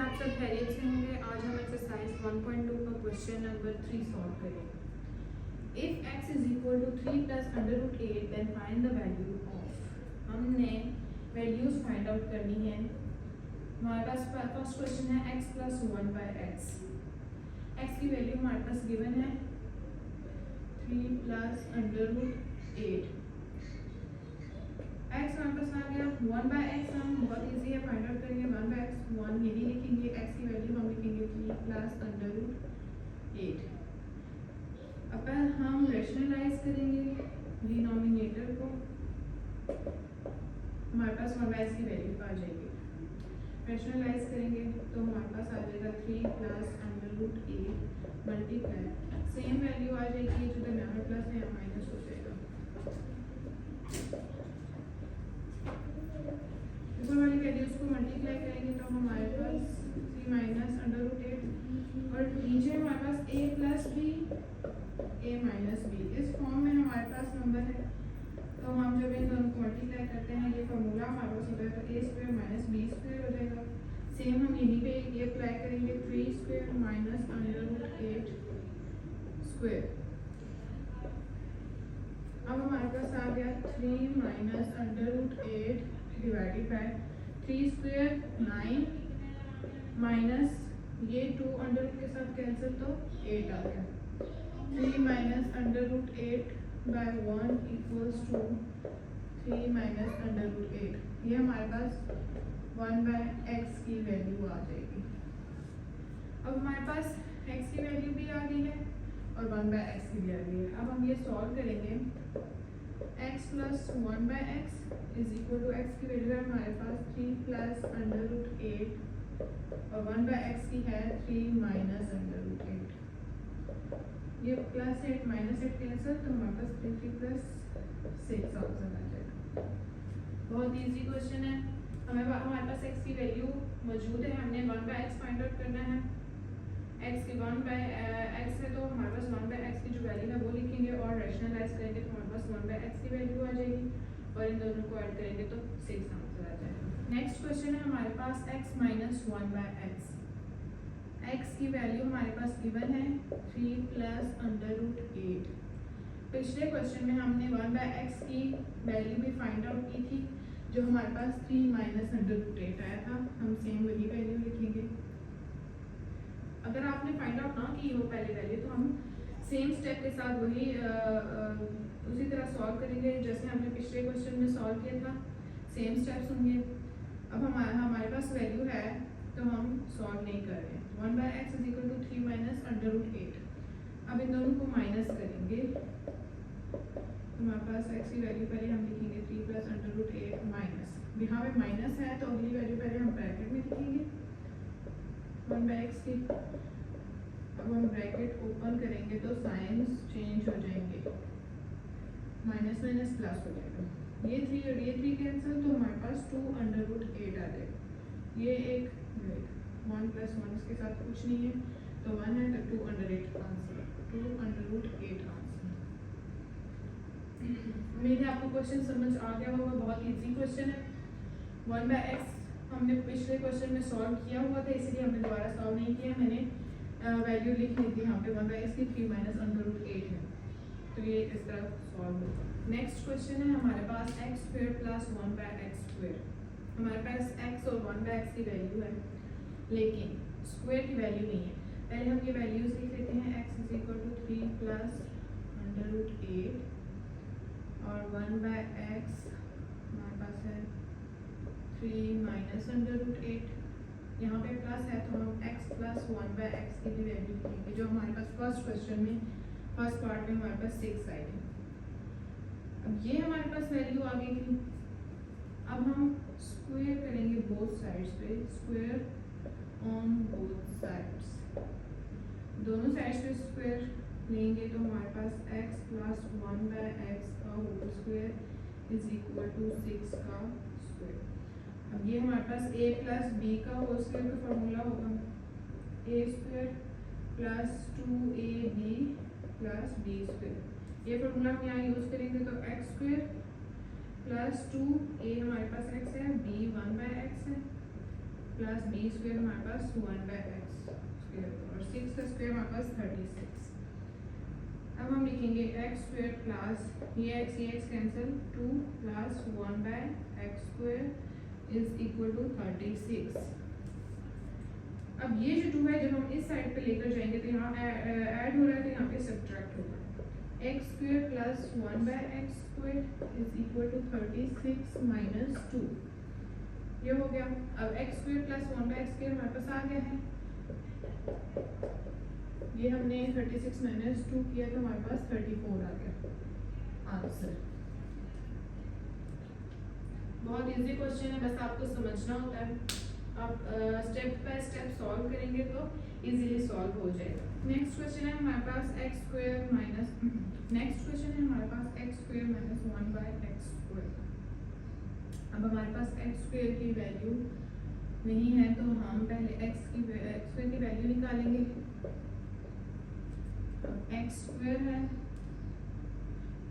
आप सब खैरियत से होंगे। आज हम एक्सरसाइज 1.2 का क्वेश्चन नंबर 3 सॉल्व करेंगे। If x is equal to 3 plus under root 8 then find the value of. हमने वैल्यूज फाइंड आउट करनी है। हमारे पास फर्स्ट क्वेश्चन है x plus 1 by x. X की वैल्यू हमारे पास गिवन है 3 प्लस अंडर रूट 8। x हमारे पास आ गया 1 बाय एक्स। हम बहुत इजी है, फाइंड आउट करेंगे 1 बाय एक्स। 1 यही लिखेंगे, x की वैल्यू हम लिखेंगे 3 प्लस अंडर रूट 8। अब हम रैशनलाइज करेंगे डिनोमिनेटर को, हमारे पास 1 बाय एक्स की वैल्यू आ जाएगी। रैशनलाइज करेंगे तो हमारे पास आ जाएगा 3 plus under root 8 multiply same value आ जाएगी, जो द यहाँ प्लस है माइनस हो जाएगा। ऊपर वाली वैल्यूज को मल्टीप्लाई करेंगे तो हमारे पास 3 माइनस अंडर रूट 8 और नीचे हमारे पास a plus B a minus B इस फॉर्म में हमारे पास नंबर है। तो हम जब इन दोनों को मल्टीप्लाई करते हैं ये फॉर्मूला हमारे पास होता है तो a square minus B square हो जाएगा। सेम हम यहीं पे ये अप्लाई करेंगे 3 square minus under root 8 square. अब हमारे पास आ गया 3 minus under root 8 divided by 3 square 9 minus ये 2 अंडर रूट के साथ कैंसिल तो 8 आ गया। 3 minus under root 8 by 1 equals to 3 minus under root 8। ये हमारे पास 1 बाय एक्स की वैल्यू आ जाएगी। अब हमारे पास x की वैल्यू भी आ गई है और 1 बाय एक्स की भी आ गई है। अब हम ये सॉल्व करेंगे। x plus 1 by x is equal to x की वैल्यू है हमारे पास 3 प्लस अंडर रूट 8 और 1 बाय एक्स की है 3 माइनस अंडर रूट 8। ये प्लस 8 माइनस 8 कैंसिल तो हमारे पास 3 प्लस 6 आंसर आ जाएगा। बहुत इजी क्वेश्चन है। हमारे पास x की वैल्यू मौजूद है, हमने 1 बाय एक्स फाइंड आउट करना है। x की 1 बाय एक्स है तो हमारे पास 1 बाय एक्स की जो वैल्यू है वो लिखेंगे और रैशनलाइज करेंगे तो हमारे पास 1 बाय एक्स की वैल्यू आ जाएगी और इन दोनों को ऐड करेंगे तो 6 आंसर आ जाएगा। नेक्स्ट क्वेश्चन है हमारे पास x minus 1 by x. x की वैल्यू हमारे पास गिवन है 3 प्लस अंडर रूट 8। पिछले क्वेश्चन में हमने 1 बाय एक्स की वैल्यू भी फाइंड आउट की थी, जो हमारे पास 3 माइनस अंडर रूट 8 आया था। हम सेम वही वैल्यू लिखेंगे। अगर आपने फाइंड आउट ना की हो पहले वैल्यू तो हम सेम स्टेप के साथ वही उसी तरह सॉल्व करेंगे जैसे हमने पिछले क्वेश्चन में सॉल्व किया था। सेम स्टेप्स होंगे। अब हमारे पास वैल्यू है तो हम सॉल्व नहीं कर रहे हैं। 1 by x is equal to 3 minus under root 8। अब इन दोनों को माइनस करेंगे तो हमारे पास एक्स की वैल्यू पहले हम लिखेंगे 3 प्लस अंडर रूट 8 माइनस, यहाँ पे माइनस है तो अगली वैल्यू पहले हम ब्रैकेट में लिखेंगे 1 बाय एक्स की। अब हम ब्रैकेट ओपन करेंगे तो साइंस चेंज हो जाएंगे, माइनस माइनस प्लस हो जाएगा। ये 3 और ये 3 कैंसिल तो हमारे पास 2 अंडर रूट 8 आ जाएगा। ये एक 1 प्लस 1 इसके साथ कुछ नहीं है तो 1 है तो 2 under 8 answer, 2 under root 8 answer. उम्मीद है आपको क्वेश्चन समझ आ गया होगा। बहुत इजी क्वेश्चन है। 1 बाय एक्स हमने पिछले क्वेश्चन में सॉल्व किया हुआ था, इसलिए हमने दोबारा सॉल्व नहीं किया। मैंने वैल्यू लिख ली थी यहाँ पे 1 बाय एक्स की 3 माइनस अंडर रूट 8 है, तो ये इस तरह सॉल्व होगा। नेक्स्ट क्वेश्चन है हमारे पास x square plus 1 by x square. हमारे पास एक्स और 1 बाय एक्स की वैल्यू है लेकिन स्क्वायर की वैल्यू नहीं है। पहले हम ये वैल्यूज लिख लेते हैं। X is equal to 3 plus under root 8 और 1 बाय एक्स हमारे पास है 3 माइनस अंडर रूट 8। यहाँ पे प्लस है तो हम x प्लस 1 बाय एक्स की भी वैल्यू लिखेंगे, जो हमारे पास फर्स्ट क्वेश्चन में फर्स्ट पार्ट में हमारे पास 6 आई थी। अब ये हमारे पास वैल्यू आ गई थी। अब हम स्क्वायर करेंगे बोथ साइड्स पे, स्क्वायर ऑन बोथ साइड्स। दोनों साइड्स पे स्क्वायर लेंगे तो हमारे पास x प्लस 1 बाय एक्स का whole square is equal to 6 का स्क्वायर। अब ये हमारे पास a प्लस बी का होल स्क्वायर का फॉर्मूला होगा a square plus 2ab plus b square. ये फॉर्मूला हम यहाँ यूज करेंगे तो x स्क्वायर प्लस 2a हमारे पास x है, b 1 बाय एक्स है प्लस बी स्क्वायर हमारे पास 1/x स्क्वायर और 6 का स्क्वायर हमारे पास 36। अब हम लिखेंगे एक्स स्क्वायर प्लस ये x cancel 2 plus 1/x square is equal to 36। अब ये जो 2 है जब हम इस साइड पे लेकर जाएंगे तो यहाँ ऐड हो रहा है तो यहाँ पे सब्ट्रैक्ट होगा। X square plus 1/x square is equal to 36 minus 2 ये हो गया। अब x square plus 1/x square हमारे पास आ गया है, ये हमने 36 माइनस 2 किया तो हमारे पास 34 आ गया आंसर। बहुत इजी क्वेश्चन है, बस आपको समझना होता है। आप स्टेप बाय स्टेप सॉल्व करेंगे तो इजीली सॉल्व हो जाएगा। नेक्स्ट क्वेश्चन है हमारे पास x square minus 1/x square. अब हमारे पास एक्स स्क्वायर की वैल्यू नहीं है तो हम पहले एक्स स्क्वायर की वैल्यू निकालेंगे। एक्स स्क्वायर है,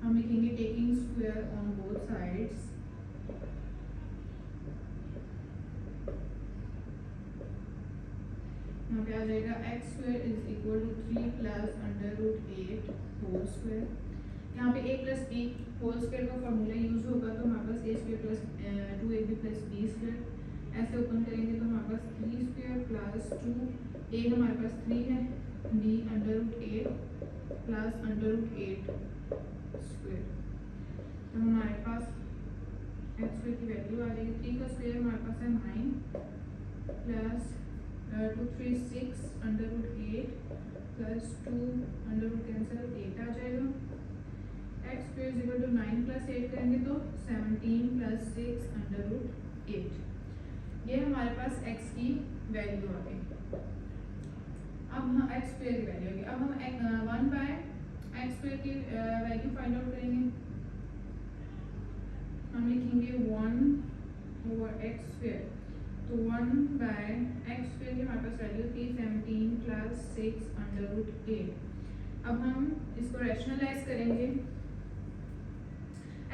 हम लिखेंगे taking square on both sides. यहाँ पे आ जाएगा x square is equal to 3 plus √8 whole square. यहाँ पे a plus b whole square का फॉर्मूला यूज होगा तो हमारे पास a square plus 2ab plus b square. ऐसे ओपन करेंगे तो हमारे पास 3 स्क्वायर प्लस 2 a हमारे पास 3 है, b √8 प्लस √8 स्क्वायर। तो हमारे पास एक्स स्क्वायर की वैल्यू आ जाएगी 3 का स्क्वायर हमारे पास है 9 प्लस 2 3 6 √8 प्लस 2 कैंसिल 8 आ जाएगा। X square is equal to 9 plus 8 करेंगे तो 17 प्लस 6 √8। ये हमारे पास x की वैल्यू आ गई। अब हम एक्स स्क्वायर की वैल्यू आ गई। अब हम 1/x स्क्वायर की वैल्यू फाइंड आउट करेंगे। हम लिखेंगे 1/x स्क्वायर, तो 1/x स्क्वायर की हमारे पास वैल्यू थी 17 प्लस 6 √8। अब हम इसको रैशनलाइज करेंगे।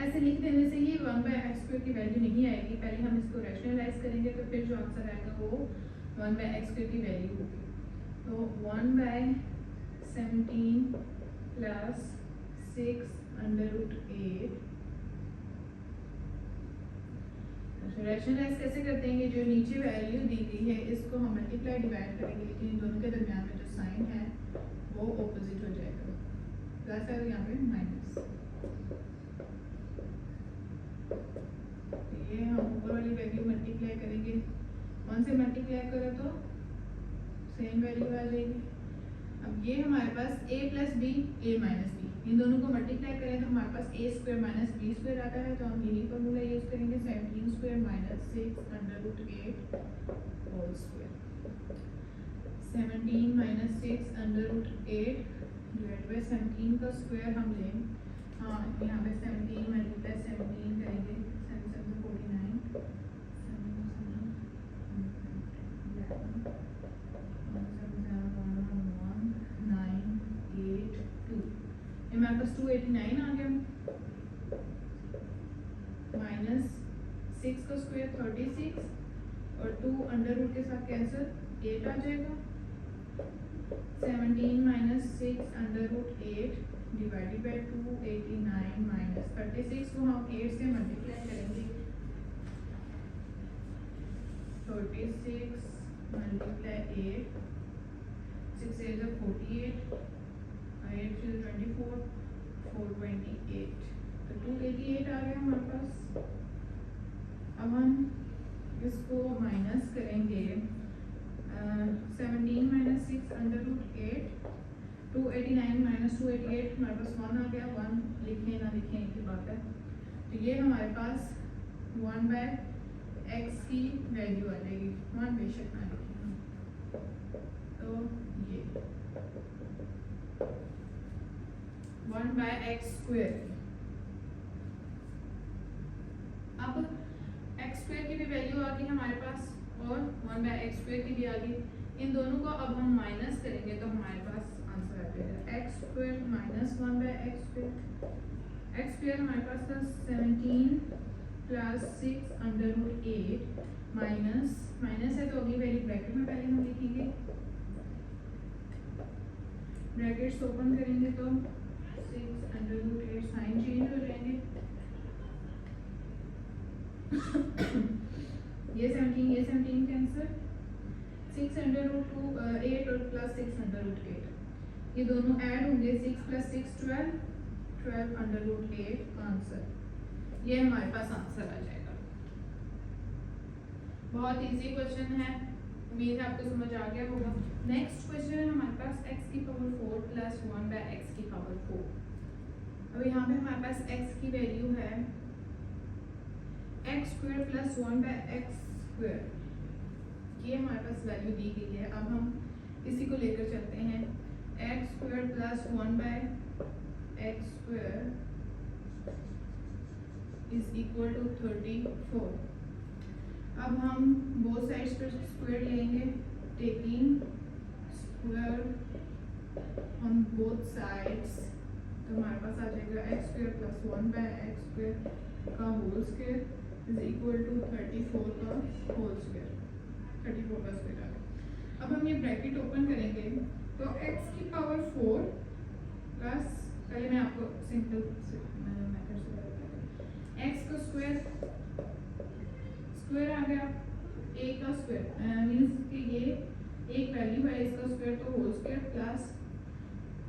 ऐसे लिख देने से ही 1/x स्क्वायर की वैल्यू नहीं आएगी, पहले हम इसको रैशनलाइज करेंगे तो फिर जो आंसर आएगा वो 1/x स्क्वायर की वैल्यू होगी। तो 1/17 प्लस 6 √8। रैशनलाइज कैसे करते हैं? जो नीचे वैल्यू दी गई है इसको हम मल्टीप्लाई डिवाइड करेंगे, लेकिन इन दोनों के दरमियान में जो साइन है वो ऑपोजिट हो जाएगा, प्लस है यहाँ पे माइनस। ये हम ऊपर वाली वैल्यू मल्टीप्लाई करेंगे, 1 से मल्टीप्लाई करें तो सेम वैल्यू आ जाएगी। अब ये हमारे पास a plus B a minus b, इन दोनों को मल्टीप्लाई करें तो हमारे पास a square minus b square आता है, तो हम यही फॉर्मूला यूज करेंगे 17 square minus 6 √8 whole square. 17 minus 6 √8 divide by 17 का स्क्वायर हम लें। हाँ, यहाँ पे 17 मल्टीप्लाई 17 करेंगे, 7 7 49, हमारे पास 289 आ गया, माइनस 6 का स्क्वायर 36 और 2 अंडर रूट के साथ कैंसिल 8 आ जाएगा। 17 minus 6 under root 8 divided by 289 minus 36 को हम 8 से मल्टीप्लाई करेंगे। 36 मल्टीप्लाई 8, 6 8 is 48, 8 is 24, 428, तो 288 आ गया हमारे पास। अब हम इसको माइनस करेंगे, 17 माइनस 6 अंडर रूट 8, 289 माइनस 288 हमारे पास 1 आ गया। 1 लिखें ना लिखें एक ही बात है। तो ये हमारे पास 1/x की वैल्यू आ जाएगी, 1 बेशक ना लिखें। तो ये 1/x स्क्वायर। अब x स्क्वायर की भी वैल्यू आ गई हमारे पास और 1/x स्क्वायर की भी आ गई। इन दोनों को अब हम माइनस करेंगे तो हमारे पास आंसर आ जाएगा x square minus 1/x square. x square हमारे पास था 17 plus 6 under root 8 minus minus है तो अगली वैल्यू ब्रैकेट में पहले हम लिखेंगे, ब्रैकेट्स ओपन करेंगे तो 6√8 साइन चेंज हो जाएंगे। ये 17 कैंसर, 6√8 और प्लस 6√8 ये दोनों ऐड होंगे, 6 + 6 12, 12√8 आंसर। ये हमारे पास आंसर आ जाएगा। बहुत इजी क्वेश्चन है, उम्मीद है आपको समझ आ गया होगा। नेक्स्ट क्वेश्चन है हमारे पास x की पावर 4 + 1/x की पावर 4। अब यहाँ पे हमारे पास x की वैल्यू है x² + 1/x², ये हमारे पास वैल्यू दी गई है। अब हम इसी को लेकर चलते हैं, x² + 1/x² = 34। अब हम बोथ साइड्स पर स्क्वायर लेंगे, taking square on both sides, तो हमारे पास आ जाएगा x² + 1/x² का होल स्क्वायर = 34 का होल स्क्वायर, 34 का स्क्वायर आ गया। अब हम ये ब्रैकेट ओपन करेंगे तो x की पावर 4 प्लस, पहले मैं आपको सिंपल मेथड से बताता हूँ, x का स्क्वायर आ गया, a का स्क्वायर मींस कि ये एक वैल्यू है, इसका स्क्वायर तो होल स्क्वायर प्लस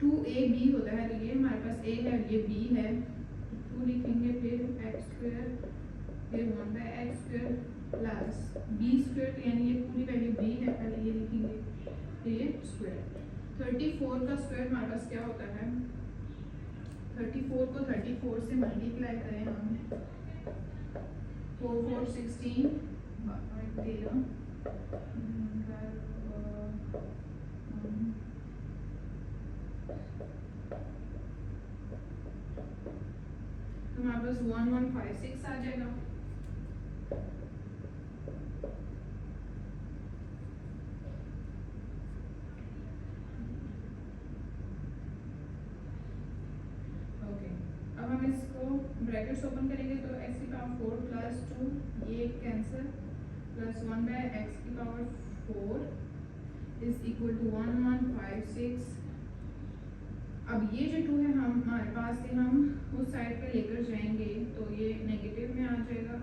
2ab होता है, तो ये हमारे पास a है, ये b है, 2 लिखेंगे, फिर x², फिर 1/x² प्लस b² यानी ये पूरी वैल्यू b है, पहले ये लिखेंगे, फिर स्क्वायर। 34 का स्क्वायर हमारे पास क्या होता है, 34 को 34 से मल्टीप्लाई करें हम, 4 4 16 13 तो हमारे पास 1156 आ जाएगा। ओके, अब हम इसको ब्रैकेट्स ओपन करेंगे तो x की पावर 4 + 2 ये कैंसिल, प्लस 1/x की पावर 4 = 1156। अब ये जो 2 है हमारे पास से हम उस साइड पे लेकर जाएंगे तो ये नेगेटिव में आ जाएगा,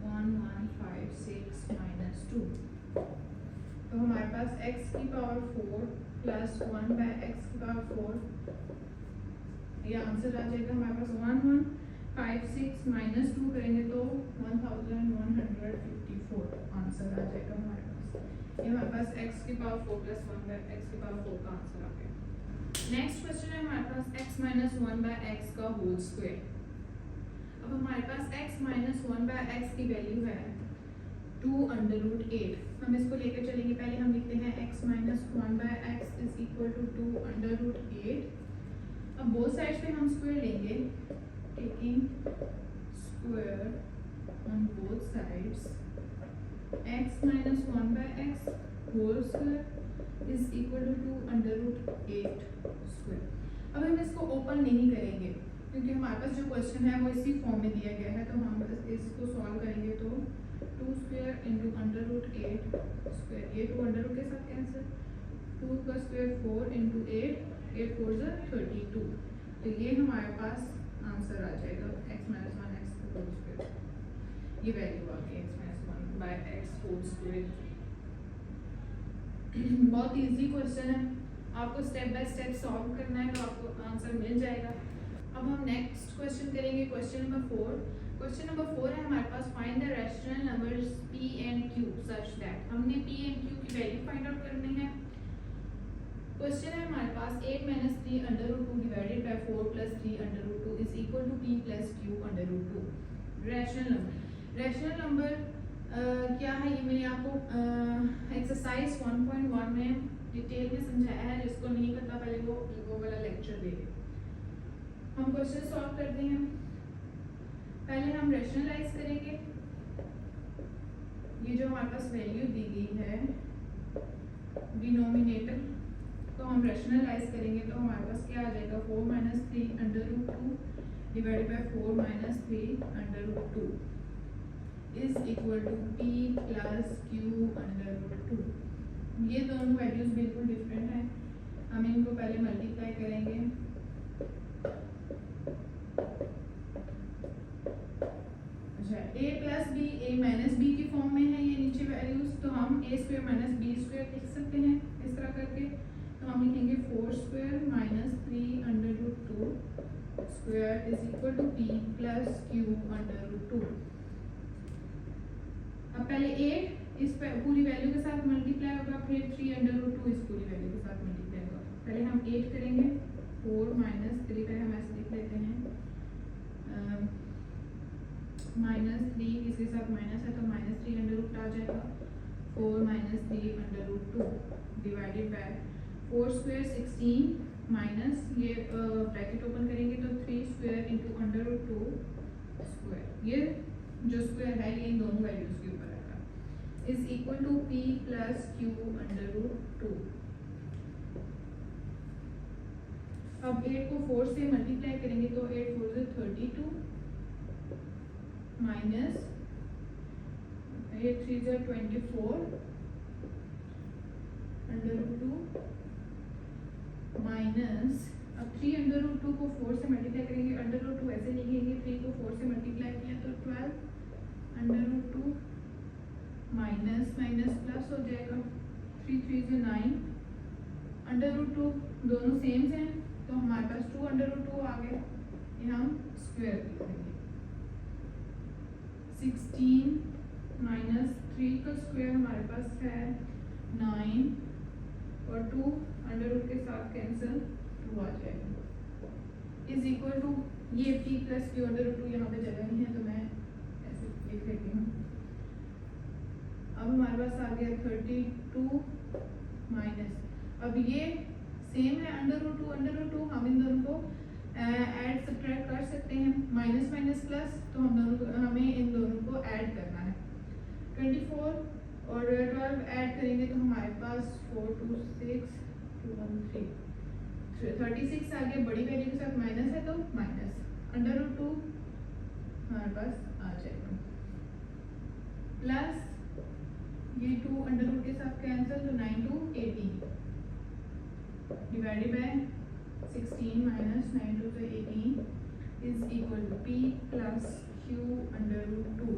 1156 - 2, तो हमारे पास x की पावर 4 + 1/x की पावर 4 ये आंसर आ जाएगा हमारे पास। 1156 - 2 करेंगे तो 1154 आंसर आ जाएगा हमारे पास। ये हमारे पास x की पावर 4 + 1/x की पावर 4 का आंसर आ गया। नेक्स्ट क्वेश्चन है हमारे पास x - 1/x का होल स्क्वायर। अब हमारे पास x - 1/x की वैल्यू है 2√8। हम इसको लेकर चलेंगे, पहले हम लिखते हैं x - 1/x = 2√8। अब बोथ साइड्स पे हम स्क्वायर लेंगे, taking square on both sides, x - 1/x whole square = 2√8 square. अब हम इसको ओपन नहीं करेंगे क्योंकि हमारे पास जो क्वेश्चन है वो इसी फॉर्म में दिया गया है, तो हम बस इसको सॉल्व करेंगे तो 2² × √8 स्क्वायर, ये 2 अंडर रूट के साथ कैंसिल, 2 का स्क्वायर 4 × 8, 8 4 = 32, तो ये हमारे पास आंसर आ जाएगा x - 1/x होल स्क्वायर। ये वैल्यू आ गई x - 1/x होल स्क्वायर। बहुत इजी क्वेश्चन है, आपको स्टेप बाय स्टेप सॉल्व करना है तो आपको आंसर मिल जाएगा। अब हम नेक्स्ट क्वेश्चन करेंगे, क्वेश्चन नंबर 4। क्वेश्चन नंबर 4 है हमारे पास, find the rational numbers p and q such that, हमने p and q की वैल्यू फाइंड आउट करनी है। क्वेश्चन है हमारे पास 8 - 3 √2 / 4 + 3 √2 = p + q √2। रैशनल नंबर क्या है, ये मैंने आपको एक्सरसाइज 1.1 में डिटेल में समझाया है, जिसको नहीं पता पहले वो वाला लेक्चर देखे। हम क्वेश्चन सॉल्व करते हैं, पहले हम रैशनलाइज करेंगे, ये जो हमारे पास वैल्यू दी गई है डिनोमिनेटर, तो हम रैशनलाइज करेंगे तो हमारे पास क्या आ जाएगा, 4 - 3 √2 / 4 - 3 √2। Is equal to P plus Q under root 2। ये दोनों वैल्यूज बिल्कुल डिफरेंट हैं, हम इनको पहले मल्टीप्लाई करेंगे। अच्छा, a plus B A minus B की फॉर्म में है ये नीचे वैल्यूज, तो हम A square minus B square लिख सकते हैं इस तरह करके। तो हम लिखेंगे 4 square minus 3 under root 2 square is equal to P plus Q under root 2। अब पहले 8 इस पूरी वैल्यू के साथ मल्टीप्लाई होगा, फिर 3 अंडर रूट 2 इस पूरी वैल्यू के साथ मल्टीप्लाई होगा। पहले हम 8 करेंगे, 4 माइनस 3 का हम ऐसे लिख लेते हैं, माइनस 3 इसके साथ माइनस है तो माइनस 3 अंडर रूट आ जाएगा। 4 minus 3 under root 2 divided by 4 square 16 minus ये ब्रैकेट ओपन करेंगे तो 3 square into under root 2 square, ये जो स्क्वायर है ये इन दोनों वैल्यूज के ऊपर आएगा, is equal to P plus Q under root 2। अब 8 को 4 से मल्टीप्लाई करेंगे तो 8 4 से 32 माइनस 8 3 से 24 अंडर रूट 2 माइनस, अब 3 अंडर रूट 2 को 4 से मल्टीप्लाई करेंगे, अंडर रूट 2 ऐसे लिखेंगे, 3 को 4 से मल्टीप्लाई किया तो 12 under root 2 minus minus plus हो जाएगा, 3 3 से 9 अंडर रूट 2 दोनों सेम हैं तो हमारे पास 2 अंडर रूट 2 आ गए, ये हम स्क्वायर करेंगे। 16 माइनस 3 का स्क्वायर हमारे पास है 9 और 2 अंडर रूट के साथ कैंसिल 2 आ जाएगा, इज इक्वल टू ये p plus Q under root 2 यहाँ पे जगह नहीं है तो मैं ऐसे लिख लेती हूँ। अब हमारे पास आ गया 32 माइनस, अब ये सेम है अंडर रूट 2 हम इन दोनों को ऐड सब्ट्रैक्ट कर सकते हैं, माइनस माइनस प्लस, तो हम दोनों को हमें इन दोनों को ऐड करना है। 24 और 12 ऐड करेंगे तो हमारे पास 4 2 6 2 1 3 36 आ गया, बड़ी वैल्यू के साथ माइनस है तो माइनस अंडर रूट 2 हमारे पास आ जाएगा, प्लस ये 2 अंडर रूट के साथ कैंसिल तो 9 2 18 डिवाइडेड बाय 16 माइनस 9 2 से 18 is equal to p plus q under root 2।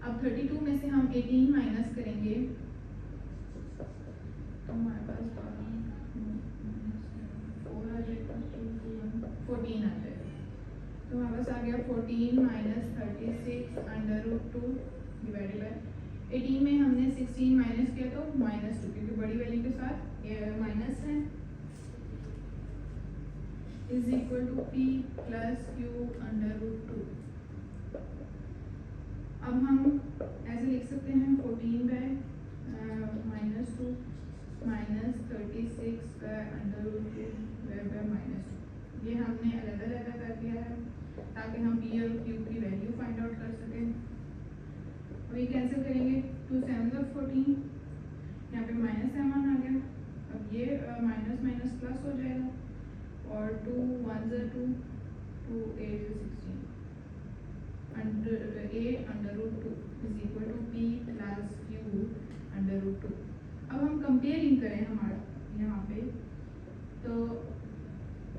अब 32 में से हम 18 माइनस करेंगे तो हमारे पास 4 आ जाएगा, 14 आ जाएगा, तो हमारे पास आ गया 14 minus 36 under root 2 divided by 18 में हमने 16 माइनस किया तो माइनस 2, क्योंकि बड़ी वैल्यू के साथ माइनस है, is equal to p plus Q under root 2। अब हम ऐसे लिख सकते हैं 14 by minus 2 minus 36 by under root 2 by minus 2। ये हमने अलग अलग कर दिया है ताकि हम p और q की वैल्यू फाइंड आउट कर सकें। अभी कैंसिल करेंगे, 2 7 और 14, यहाँ पे माइनस 7 आ गया, अब ये माइनस माइनस प्लस हो जाएगा और 2 1 2 2 8 16 under 8 under root 2 is equal to p plus q under root 2। अब हम कंपेयरिंग करें हमारा यहाँ पे तो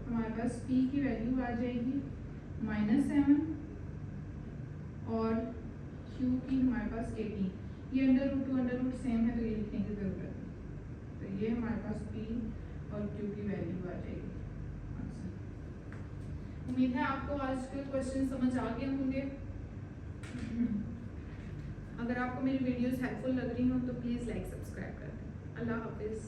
हमारे पास p की वैल्यू आ जाएगी -7 और q की हमारे पास 18, ये अंडर रूट सेम है तो ये लिखने की जरूरत है, तो ये हमारे पास p और q की वैल्यू आ जाएगी। उम्मीद है आपको आज के क्वेश्चन समझ आ गए होंगे। अगर आपको मेरी वीडियोस हेल्पफुल लग रही हो तो प्लीज़ लाइक सब्सक्राइब कर दें। अल्लाह हाफिज़।